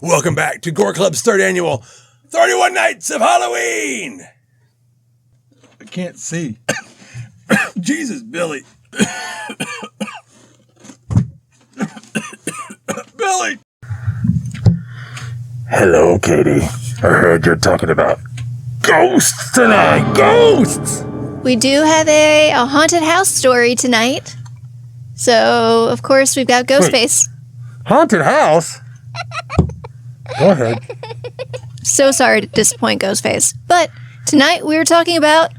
Welcome back to Gore Club's third annual 31 Nights of Halloween. I can't see. Jesus, Billy. Billy. Hello, Katie. I heard you're talking about ghosts tonight. Ghosts! We do have a haunted house story tonight. So, of course, we've got Ghostface. Haunted house? Go ahead. So sorry to disappoint Ghostface. But tonight we were talking about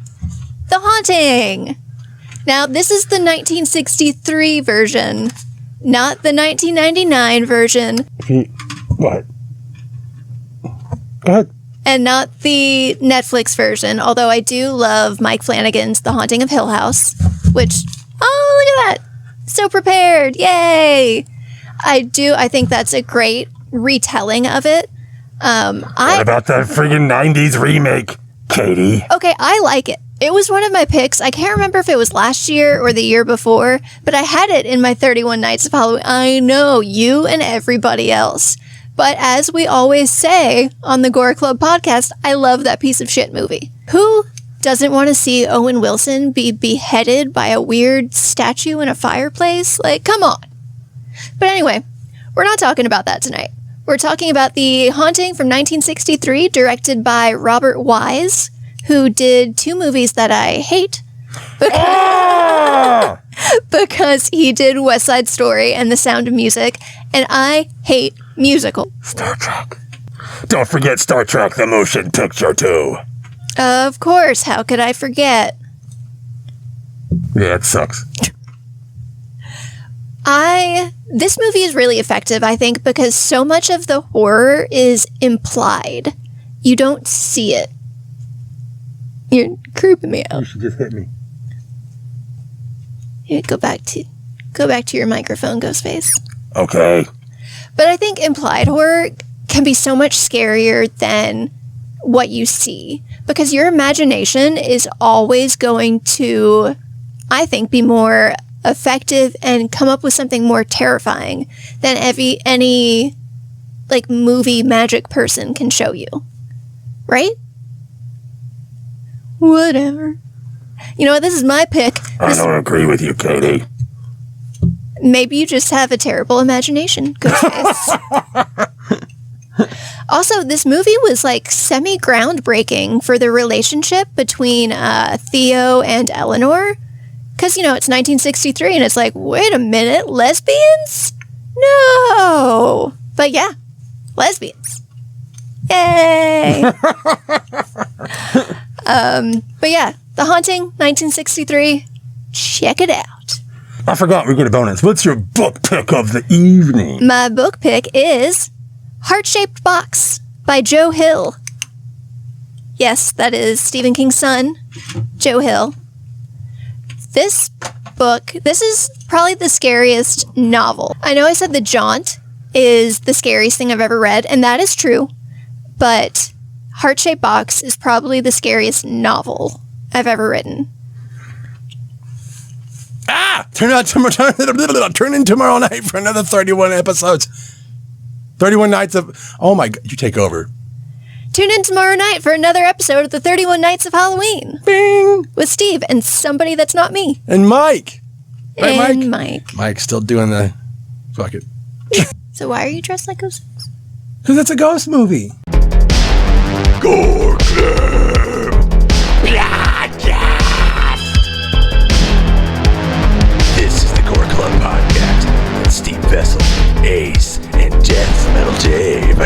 The Haunting. Now, this is the 1963 version, not the 1999 version. What? Go ahead. And not the Netflix version, although I do love Mike Flanagan's The Haunting of Hill House, which, oh, look at that. So prepared. Yay. I think that's a great retelling of it. What about that friggin' 90s remake, Katie? Okay, I like it. It was one of my picks. I can't remember if it was last year or the year before, but I had it in my 31 Nights of Halloween. I know, you and everybody else. But as we always say on the Gore Club podcast, I love that piece of shit movie. Who doesn't want to see Owen Wilson be beheaded by a weird statue in a fireplace? Like, come on. But anyway, we're not talking about that tonight. We're talking about The Haunting from 1963, directed by Robert Wise, who did two movies that I hate because he did West Side Story and The Sound of Music, and I hate musicals. Star Trek. Don't forget Star Trek, the motion picture, too. Of course, how could I forget? Yeah, it sucks. This movie is really effective, I think, because so much of the horror is implied. You don't see it. You're creeping me out. You should just hit me. Here, go back to your microphone, Ghostface. Okay. But I think implied horror can be so much scarier than what you see, because your imagination is always going to, I think, be more effective and come up with something more terrifying than any like movie magic person can show you. Right? Whatever. You know what? This is my pick. I don't agree with you, Katie. Maybe you just have a terrible imagination, Ghostface. Also, this movie was like semi-groundbreaking for the relationship between Theo and Eleanor. Because, you know, it's 1963 and it's like, wait a minute, lesbians? No. But yeah, lesbians. Yay. But yeah, The Haunting, 1963. Check it out. I forgot we got a bonus. What's your book pick of the evening? My book pick is Heart-Shaped Box by Joe Hill. Yes, that is Stephen King's son, Joe Hill. This is probably the scariest novel. I know I said The Jaunt is the scariest thing I've ever read, and that is true, but Heart-Shaped Box is probably the scariest novel I've ever written. Tune in tomorrow night for another 31 episodes. 31 nights of... Oh my God, you take over. Tune in tomorrow night for another episode of the 31 Nights of Halloween. Bing! With Steve and somebody that's not me. And Mike. Right, and Mike. Mike's still doing the... Fuck it. So why are you dressed like ghosts? Because it's a ghost movie. Gore Club. This is the Gore Club podcast with Steve Vessell, Ace, and Deathmetal Dave.